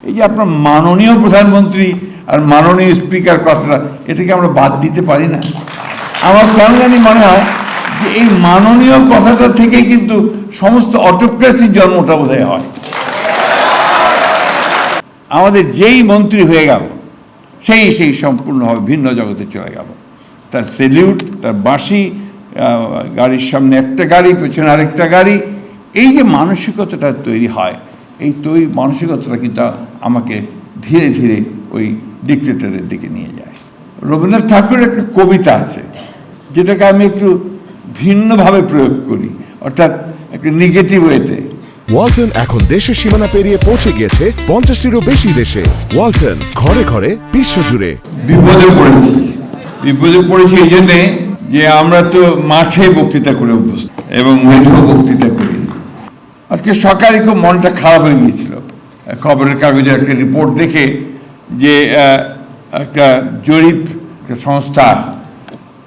এই যে আপনার মাননীয় প্রধানমন্ত্রী আর মাননীয় স্পিকার কথাটা, এটাকে আমরা বাদ দিতে পারি না? আমার কেন জানি মনে হয় যে এই মাননীয় কথাটা থেকে কিন্তু সমস্ত অটোক্রেসির জন্মটা বোধহয় হয়। আমাদের যেই মন্ত্রী হয়ে গেল সেই সম্পূর্ণভাবে ভিন্ন জগতে চলে গেল। তার সেলিউট, তার বাঁশি, গাড়ির সামনে একটা গাড়ি, পেছনে আরেকটা গাড়ি, এই যে মানসিকতাটা তৈরি হয়, এই মানসিকতাটা কিন্তু আমাকে ধীরে ধীরে ওই ডিক্টেটরের দিকে নিয়ে যায়। রবীন্দ্রনাথ ঠাকুরের একটা কবিতা আছে যেটাকে আমি একটু ভিন্নভাবে প্রয়োগ করি, অর্থাৎ একটা নেগেটিভ ওয়েতে। ওয়ালটন এখন দেশের সীমানা পেরিয়ে পৌঁছে গিয়েছে 50টিরও বেশি দেশে। ওয়ালটন, ঘরে ঘরে, বিশ্বজুড়ে। বিপদে পড়েছি এই জন্যে যে আমরা তো মাঠে বক্তৃতা করে অভ্যস্ত এবং মেঠো বক্তৃতা করি। আজকে সকালে খুব মনটা খারাপ হয়ে গিয়েছিল খবরের কাগজে একটা রিপোর্ট দেখে, যে একটা জরিপ সংস্থা,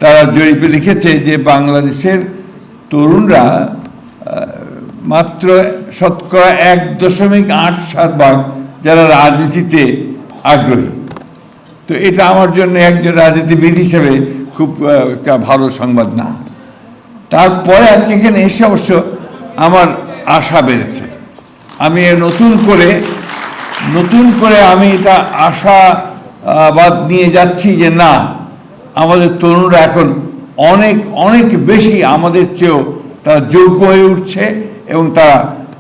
তারা জরিপে লিখেছে যে বাংলাদেশের তরুণরা মাত্র শতকরা 1.87% যারা রাজনীতিতে আগ্রহী। তো এটা আমার জন্য একজন রাজনীতিবিদ হিসেবে খুব একটা ভালো সংবাদ না। তারপরে আজকে এখানে এসে অবশ্য আমার আশা বেড়েছে। আমি নতুন করে আমি এটা আশাবাদ নিয়ে যাচ্ছি যে না, আমাদের তরুণরা এখন অনেক অনেক বেশি আমাদের চেয়েও তারা যোগ্য হয়ে উঠছে এবং তারা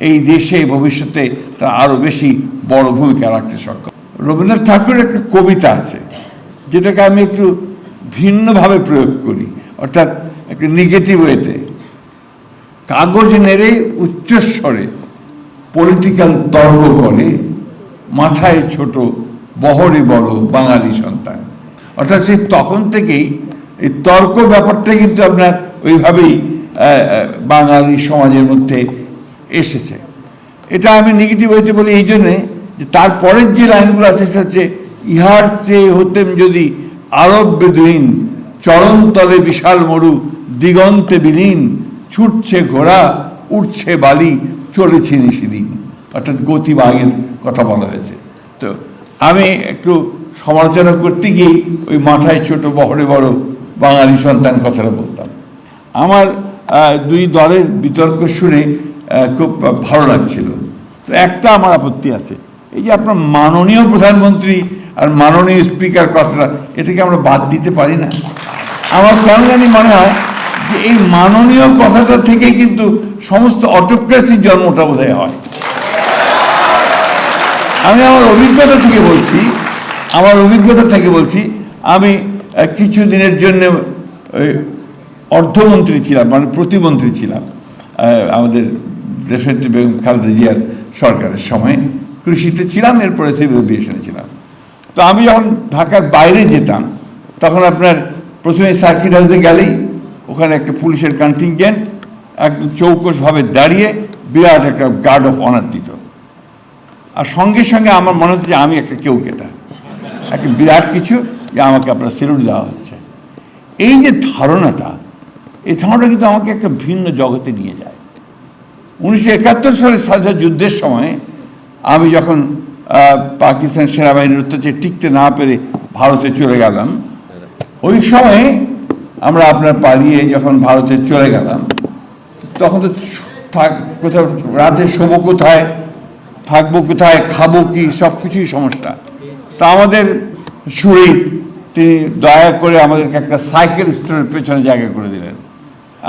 এই দেশে ভবিষ্যতে তারা আরও বেশি বড় ভূমিকা রাখতে সক্ষম। রবীন্দ্রনাথ ঠাকুরের একটা কবিতা আছে যেটাকে আমি একটু ভিন্নভাবে প্রয়োগ করি, অর্থাৎ একটা নেগেটিভ ওয়েতে। কাগজ নেড়ে উচ্চস্বরে পলিটিক্যাল তর্ক করে, মাথায় ছোট বহরে বড় বাঙালি সন্তান। অর্থাৎ সেই তখন থেকেই এই তর্ক ব্যাপারটা কিন্তু আপনার ওইভাবেই বাঙালি সমাজের মধ্যে এসেছে। এটা আমি নেগেটিভ হয়েছে বলি এই জন্যে যে তারপরের যে লাইনগুলো আছে সেটা হচ্ছে, ইহার চেয়ে হতেম যদি আরব বেদুইন, চরণতলে বিশাল মরু দিগন্তে বিলীন, ছুটছে ঘোড়া উঠছে বালি চলেছে নিশিদিন। অর্থাৎ গতিবাগের কথা বলা হয়েছে। তো আমি একটু সমালোচনা করতে গিয়েই ওই মাথায় ছোট বহরে বড় বাঙালি সন্তান কথাটা বলতাম। আমার দুই দলের বিতর্ক শুনে খুব ভালো লাগছিল। তো একটা আমার আপত্তি আছে, এই যে আপনার মাননীয় প্রধানমন্ত্রী আর মাননীয় স্পিকার কথাটা, এটাকে আমরা বাদ দিতে পারি না? আমার কেন জানি মনে হয় যে এই মাননীয় কথাটা থেকে কিন্তু সমস্ত অটোক্রেসির জন্মটা বোধহয় হয়। আমি আমার অভিজ্ঞতা থেকে বলছি, আমি কিছু দিনের জন্য অর্থমন্ত্রী ছিলাম, মানে প্রতিমন্ত্রী ছিলাম আমাদের দেশনেত্রী বেগম খালেদা জিয়ার সরকারের সময়। কৃষিতে ছিলাম, এরপরে সিভিল এভিয়েশনে ছিলাম। তো আমি যখন ঢাকার বাইরে যেতাম তখন আপনার প্রথমে সার্কিট হাউসে গেলেই ওখানে একটা পুলিশের কন্টিনজেন্ট একদম চৌকসভাবে দাঁড়িয়ে বিরাট একটা গার্ড অফ অনার দিত। আর সঙ্গে সঙ্গে আমার মনে হচ্ছে যে আমি একটা কেউকেটা, একটা বিরাট কিছু, যে আমাকে আপনার সেলুট দেওয়া হচ্ছে। এই যে ধারণাটা, এই ধারণাটা কিন্তু আমাকে একটা ভিন্ন জগতে নিয়ে যায়। 1971 সালের স্বাধীনতা যুদ্ধের সময় আমি যখন পাকিস্তান সেনাবাহিনীর অত্যাচারে টিকতে না পেরে ভারতে চলে গেলাম, ওই সময়ে আমরা আপনার পালিয়ে যখন ভারতে চলে গেলাম, তখন তো কোথাও রাতে শোবো কোথায়, থাকবো কোথায়, খাবো কি, সব কিছুই সমস্যা। তা আমাদের শহীদ তিনি দয়া করে আমাদেরকে একটা সাইকেল স্টোরের পেছনে জায়গা করে দিলেন।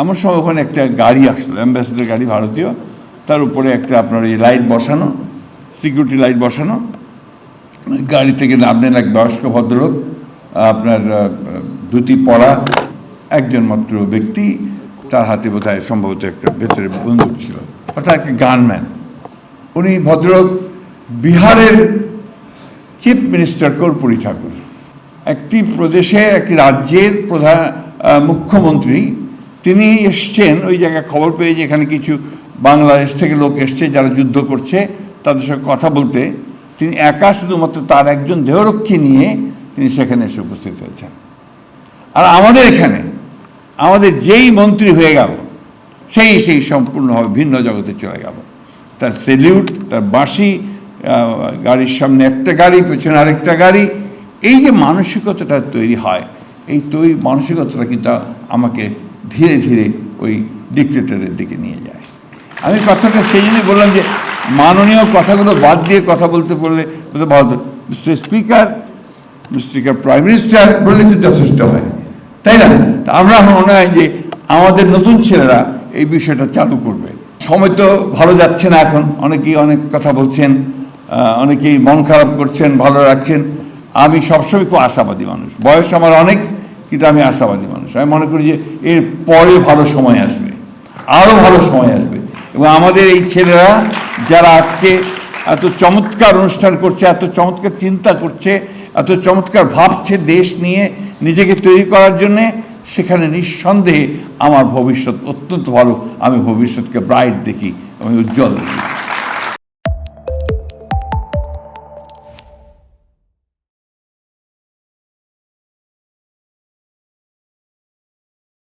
এমন সময় ওখানে একটা গাড়ি আসলো, অ্যাম্বাসেডর গাড়ি ভারতীয়, তার উপরে একটা আপনার এই লাইট বসানো, সিকিউরিটি লাইট বসানো। গাড়ি থেকে নামলেন এক বয়স্ক ভদ্রলোক, আপনার ধুতি পরা একজন মাত্র ব্যক্তি, তার হাতে বোধহয় সম্ভবত একটা ভেতরে বন্দুক ছিল, অর্থাৎ একটা গানম্যান। উনি ভদ্রলোক বিহারের চিফ মিনিস্টার কর্পূরী ঠাকুর, একটি প্রদেশের, একটি রাজ্যের মুখ্যমন্ত্রী। তিনি এসছেন ওই জায়গায় খবর পেয়ে যে এখানে কিছু বাংলাদেশ থেকে লোক এসছে যারা যুদ্ধ করছে, তাদের সঙ্গে কথা বলতে। তিনি একা শুধুমাত্র তার একজন দেহরক্ষী নিয়ে তিনি সেখানে এসে উপস্থিত হয়েছেন। আর আমাদের এখানে আমাদের যেই মন্ত্রী হয়ে গেল সেই সম্পূর্ণভাবে ভিন্ন জগতে চলে গেল। তার সেলিউট, তার বাঁশি, গাড়ির সামনে একটা গাড়ি, পেছনে আরেকটা গাড়ি, এই যে মানসিকতাটা তৈরি হয়, এই মানসিকতাটা কিন্তু আমাকে ধীরে ধীরে ওই ডিক্টেটরের দিকে নিয়ে যায়। আমি কথাটা সেই জন্যই বললাম যে মাননীয় কথাগুলো বাদ দিয়ে কথা বলতে বললে ভালো, mister speaker, mister prime minister বললে তো যথেষ্ট হয়, তাই না? আমরা মনে হয় যে আমাদের নতুন ছেলেরা এই বিষয়টা চালু করবে। সময় তো ভালো যাচ্ছে না এখন, অনেকেই অনেক কথা বলছেন, অনেকেই মন খারাপ করছেন, ভালো রাখছেন। আমি সবসময় খুব আশাবাদী মানুষ, বয়স আমার অনেক, কিন্তু আমি আশাবাদী মানুষ। আমি মনে করি যে এর পরে ভালো সময় আসবে, আরও ভালো সময় আসবে, এবং আমাদের এই ছেলেরা যারা আজকে এত চমৎকার অনুষ্ঠান করছে, এত চমৎকার চিন্তা করছে, এত চমৎকার ভাবছে দেশ নিয়ে নিজেকে তৈরি করার জন্যে, সেখানে নিঃসন্দেহে আমার ভবিষ্যৎ অত্যন্ত ভালো। আমি ভবিষ্যৎকে ব্রাইট দেখি, আমি উজ্জ্বল দেখি।